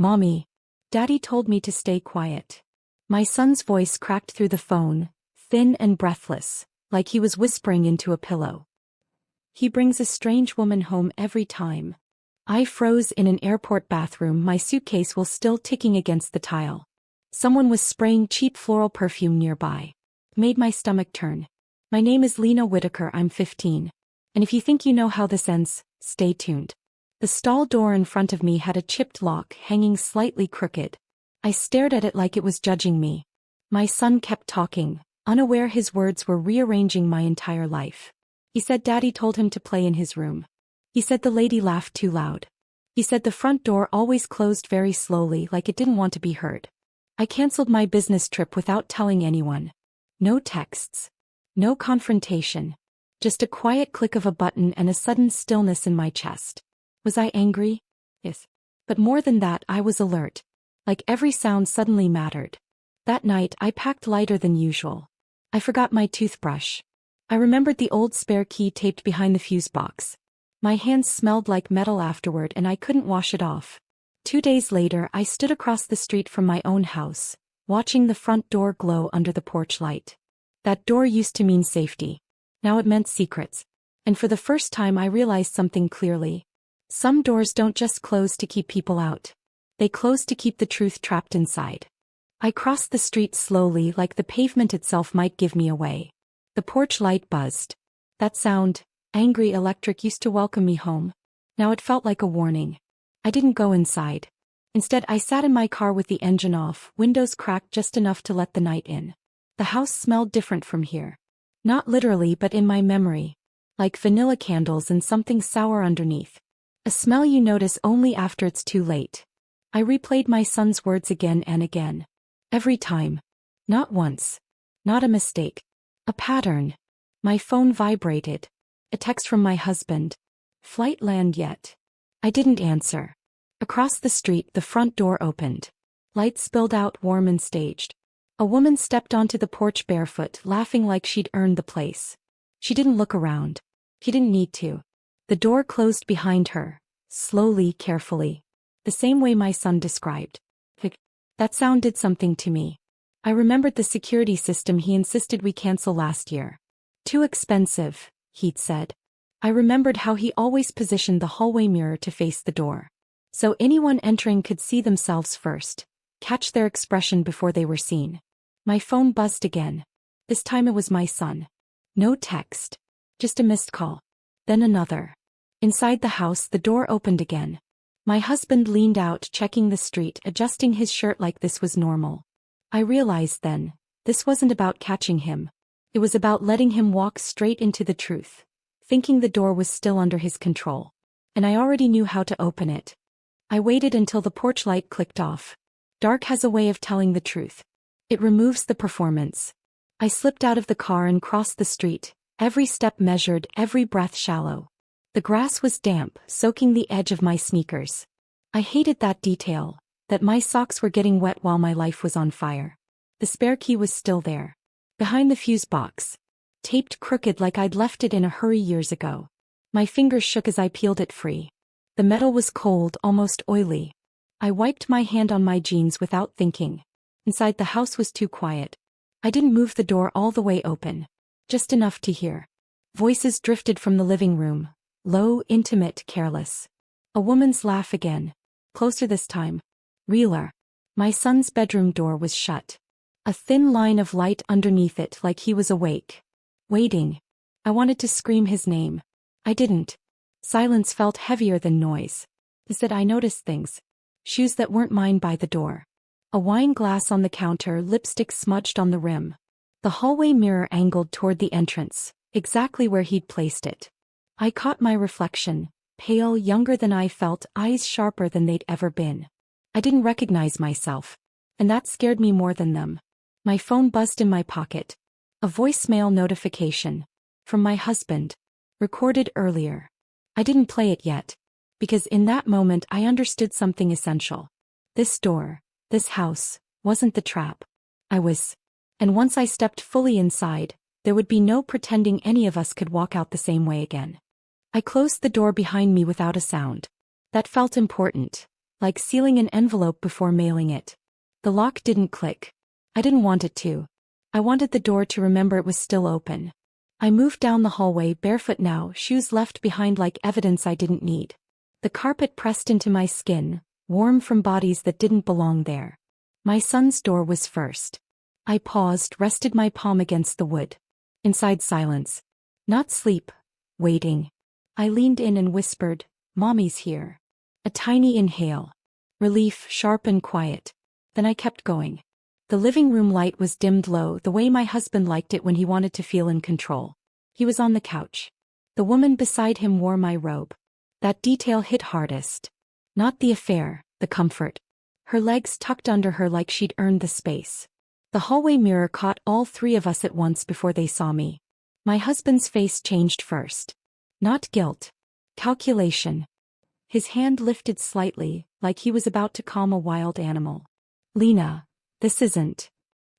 Mommy. Daddy told me to stay quiet. My son's voice cracked through the phone, thin and breathless, like he was whispering into a pillow. He brings a strange woman home every time. I froze in an airport bathroom, my suitcase while still ticking against the tile. Someone was spraying cheap floral perfume nearby. Made my stomach turn. My name is Lena Whitaker, I'm 15. And if you think you know how this ends, stay tuned. The stall door in front of me had a chipped lock hanging slightly crooked. I stared at it like it was judging me. My son kept talking, unaware his words were rearranging my entire life. He said Daddy told him to play in his room. He said the lady laughed too loud. He said the front door always closed very slowly like it didn't want to be heard. I canceled my business trip without telling anyone. No texts. No confrontation. Just a quiet click of a button and a sudden stillness in my chest. Was I angry? Yes. But more than that, I was alert. Like every sound suddenly mattered. That night, I packed lighter than usual. I forgot my toothbrush. I remembered the old spare key taped behind the fuse box. My hands smelled like metal afterward and I couldn't wash it off. 2 days later, I stood across the street from my own house, watching the front door glow under the porch light. That door used to mean safety. Now it meant secrets. And for the first time I realized something clearly. Some doors don't just close to keep people out. They close to keep the truth trapped inside. I crossed the street slowly like the pavement itself might give me away. The porch light buzzed. That sound, angry electric, used to welcome me home. Now it felt like a warning. I didn't go inside. Instead, I sat in my car with the engine off, windows cracked just enough to let the night in. The house smelled different from here. Not literally, but in my memory. Like vanilla candles and something sour underneath. A smell you notice only after it's too late. I replayed my son's words again and again. Every time. Not once. Not a mistake. A pattern. My phone vibrated. A text from my husband. Flight land yet? I didn't answer. Across the street, the front door opened. Light spilled out, warm and staged. A woman stepped onto the porch barefoot, laughing like she'd earned the place. She didn't look around. She didn't need to. The door closed behind her, slowly, carefully. The same way my son described. That sound did something to me. I remembered the security system he insisted we cancel last year. Too expensive, he'd said. I remembered how he always positioned the hallway mirror to face the door. So anyone entering could see themselves first, catch their expression before they were seen. My phone buzzed again. This time it was my son. No text. Just a missed call. Then another. Inside the house, the door opened again. My husband leaned out, checking the street, adjusting his shirt like this was normal. I realized then, this wasn't about catching him. It was about letting him walk straight into the truth, thinking the door was still under his control. And I already knew how to open it. I waited until the porch light clicked off. Dark has a way of telling the truth. It removes the performance. I slipped out of the car and crossed the street, every step measured, every breath shallow. The grass was damp, soaking the edge of my sneakers. I hated that detail, that my socks were getting wet while my life was on fire. The spare key was still there. Behind the fuse box. Taped crooked like I'd left it in a hurry years ago. My fingers shook as I peeled it free. The metal was cold, almost oily. I wiped my hand on my jeans without thinking. Inside the house was too quiet. I didn't move the door all the way open. Just enough to hear. Voices drifted from the living room. Low, intimate, careless. A woman's laugh again. Closer this time. Realer. My son's bedroom door was shut. A thin line of light underneath it like he was awake. Waiting. I wanted to scream his name. I didn't. Silence felt heavier than noise. Instead I noticed things. Shoes that weren't mine by the door. A wine glass on the counter, lipstick smudged on the rim. The hallway mirror angled toward the entrance, exactly where he'd placed it. I caught my reflection, pale, younger than I felt, eyes sharper than they'd ever been. I didn't recognize myself. And that scared me more than them. My phone buzzed in my pocket. A voicemail notification. From my husband. Recorded earlier. I didn't play it yet. Because in that moment I understood something essential. This door, this house, wasn't the trap. I was. And once I stepped fully inside, there would be no pretending any of us could walk out the same way again. I closed the door behind me without a sound. That felt important. like sealing an envelope before mailing it. The lock didn't click. I didn't want it to. I wanted the door to remember it was still open. I moved down the hallway barefoot now, shoes left behind like evidence I didn't need. The carpet pressed into my skin, warm from bodies that didn't belong there. My son's door was first. I paused, rested my palm against the wood. Inside silence. Not sleep. Waiting. I leaned in and whispered, "Mommy's here." A tiny inhale. Relief, sharp and quiet. Then I kept going. The living room light was dimmed low, the way my husband liked it when he wanted to feel in control. He was on the couch. The woman beside him wore my robe. That detail hit hardest. Not the affair, the comfort. Her legs tucked under her like she'd earned the space. The hallway mirror caught all three of us at once before they saw me. My husband's face changed first. Not guilt. Calculation. His hand lifted slightly, like he was about to calm a wild animal. "Lena, this isn't."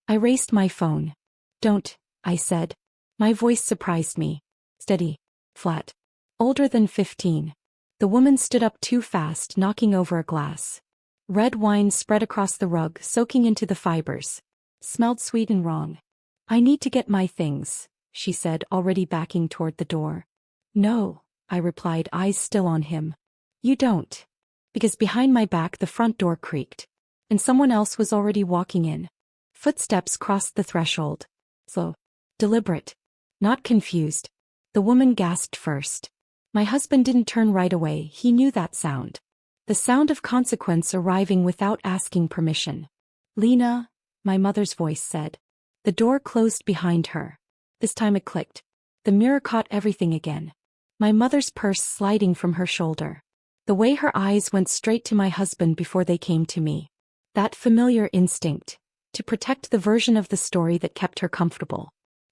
I raised my phone. "Don't," I said. My voice surprised me. Steady. Flat. Older than 15. The woman stood up too fast, knocking over a glass. Red wine spread across the rug, soaking into the fibers. Smelled sweet and wrong. "I need to get my things," she said, already backing toward the door. "No," I replied, eyes still on him. "You don't." Because behind my back the front door creaked. And someone else was already walking in. Footsteps crossed the threshold. Slow. Deliberate. Not confused. The woman gasped first. My husband didn't turn right away, he knew that sound. The sound of consequence arriving without asking permission. "Lena," my mother's voice said. The door closed behind her. This time it clicked. The mirror caught everything again. My mother's purse sliding from her shoulder. The way her eyes went straight to my husband before they came to me. That familiar instinct. To protect the version of the story that kept her comfortable.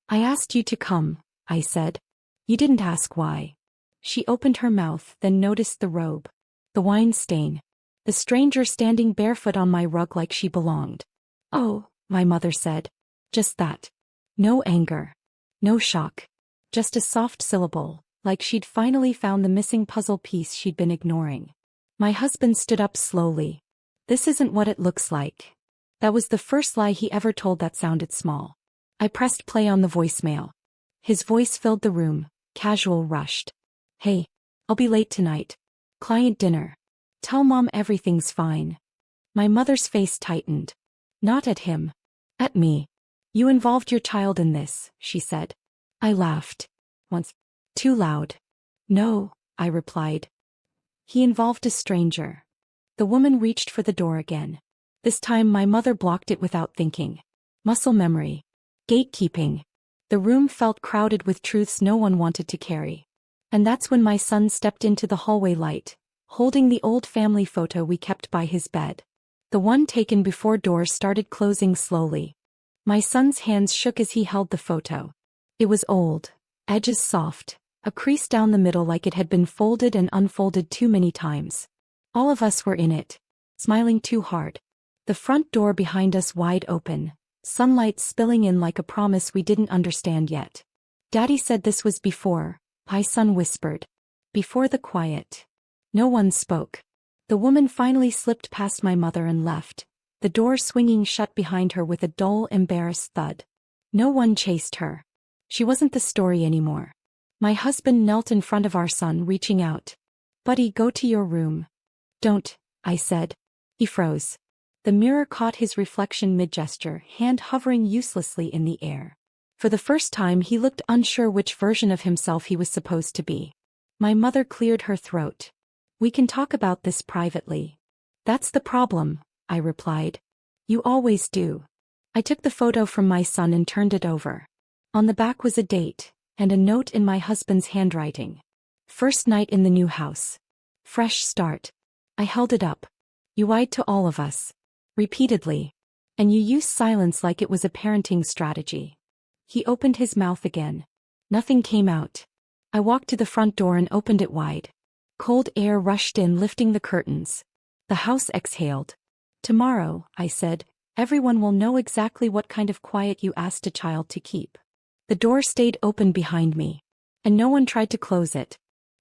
"I asked you to come," I said. "You didn't ask why." She opened her mouth, then noticed the robe. The wine stain. The stranger standing barefoot on my rug like she belonged. "Oh," my mother said. Just that. No anger. No shock. Just a soft syllable, like she'd finally found the missing puzzle piece she'd been ignoring. My husband stood up slowly. "This isn't what it looks like." That was the first lie he ever told that sounded small. I pressed play on the voicemail. His voice filled the room, casual, rushed. "Hey, I'll be late tonight. Client dinner. Tell Mom everything's fine." My mother's face tightened. Not at him. At me. "You involved your child in this," she said. I laughed. Once. Too loud. "No," I replied. "He involved a stranger." The woman reached for the door again. This time my mother blocked it without thinking. Muscle memory. Gatekeeping. The room felt crowded with truths no one wanted to carry. And that's when my son stepped into the hallway light, holding the old family photo we kept by his bed. The one taken before doors started closing slowly. My son's hands shook as he held the photo. It was old, edges soft, a crease down the middle like it had been folded and unfolded too many times. All of us were in it, smiling too hard. The front door behind us wide open, sunlight spilling in like a promise we didn't understand yet. "Daddy said this was before," my son whispered. "Before the quiet." No one spoke. The woman finally slipped past my mother and left, the door swinging shut behind her with a dull, embarrassed thud. No one chased her. She wasn't the story anymore. My husband knelt in front of our son, reaching out. "Buddy, go to your room." "Don't," I said. He froze. The mirror caught his reflection mid-gesture, hand hovering uselessly in the air. For the first time he looked unsure which version of himself he was supposed to be. My mother cleared her throat. "We can talk about this privately." "That's the problem," I replied. "You always do." I took the photo from my son and turned it over. On the back was a date, and a note in my husband's handwriting. "First night in the new house. Fresh start." I held it up. "You lied to all of us. Repeatedly. And you used silence like it was a parenting strategy." He opened his mouth again. Nothing came out. I walked to the front door and opened it wide. Cold air rushed in, lifting the curtains. The house exhaled. "Tomorrow," I said, "everyone will know exactly what kind of quiet you asked a child to keep." The door stayed open behind me. And no one tried to close it.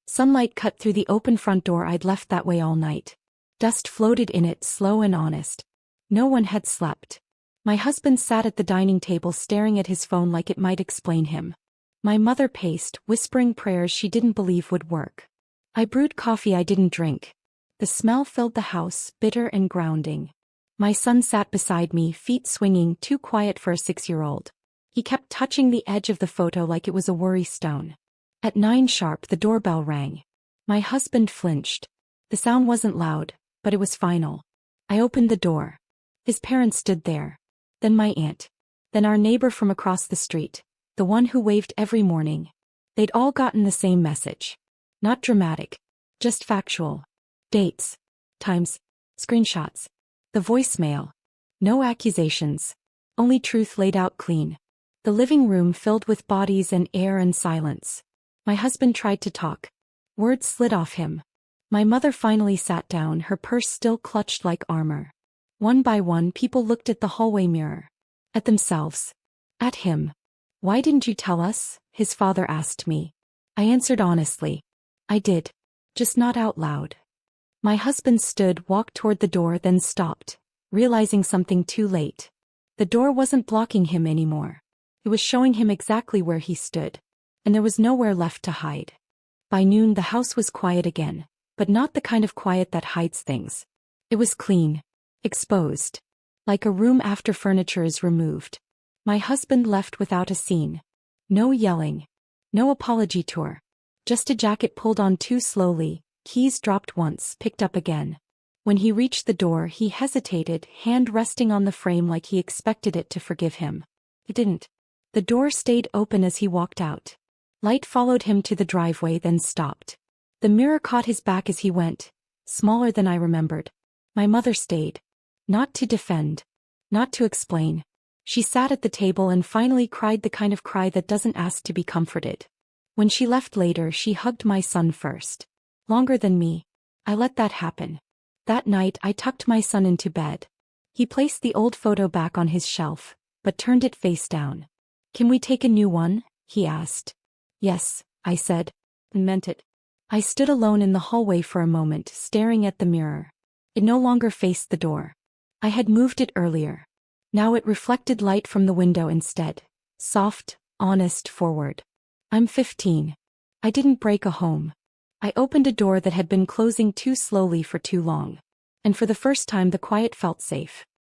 Sunlight cut through the open front door. I'd left that way all night. Dust floated in it, slow and honest. No one had slept. My husband sat at the dining table staring at his phone like it might explain him. My mother paced, whispering prayers she didn't believe would work. I brewed coffee I didn't drink. The smell filled the house, bitter and grounding. My son sat beside me, feet swinging, too quiet for a 6-year-old. He kept touching the edge of the photo like it was a worry stone. At 9 sharp, the doorbell rang. My husband flinched. The sound wasn't loud, but it was final. I opened the door. His parents stood there. Then my aunt. Then our neighbor from across the street, the one who waved every morning. They'd all gotten the same message. Not dramatic. Just factual. Dates. Times. Screenshots. The voicemail. No accusations. Only truth laid out clean. The living room filled with bodies and air and silence. My husband tried to talk. Words slid off him. My mother finally sat down, her purse still clutched like armor. One by one, people looked at the hallway mirror. At themselves. At him. "Why didn't you tell us?" his father asked me. I answered honestly. I did. Just not out loud. My husband stood, walked toward the door, then stopped, realizing something too late. The door wasn't blocking him anymore. It was showing him exactly where he stood. And there was nowhere left to hide. By noon the house was quiet again, but not the kind of quiet that hides things. It was clean. Exposed. Like a room after furniture is removed. My husband left without a scene. No yelling. No apology tour. Just a jacket pulled on too slowly, keys dropped once, picked up again. When he reached the door, he hesitated, hand resting on the frame like he expected it to forgive him. It didn't. The door stayed open as he walked out. Light followed him to the driveway, then stopped. The mirror caught his back as he went, smaller than I remembered. My mother stayed. Not to defend. Not to explain. She sat at the table and finally cried, the kind of cry that doesn't ask to be comforted. When she left later, she hugged my son first. Longer than me. I let that happen. That night I tucked my son into bed. He placed the old photo back on his shelf, but turned it face down. "Can we take a new one?" he asked. "Yes," I said, and meant it. I stood alone in the hallway for a moment, staring at the mirror. It no longer faced the door. I had moved it earlier. Now it reflected light from the window instead. Soft, honest, forward. I'm 15. I didn't break a home. I opened a door that had been closing too slowly for too long. And for the first time the quiet felt safe.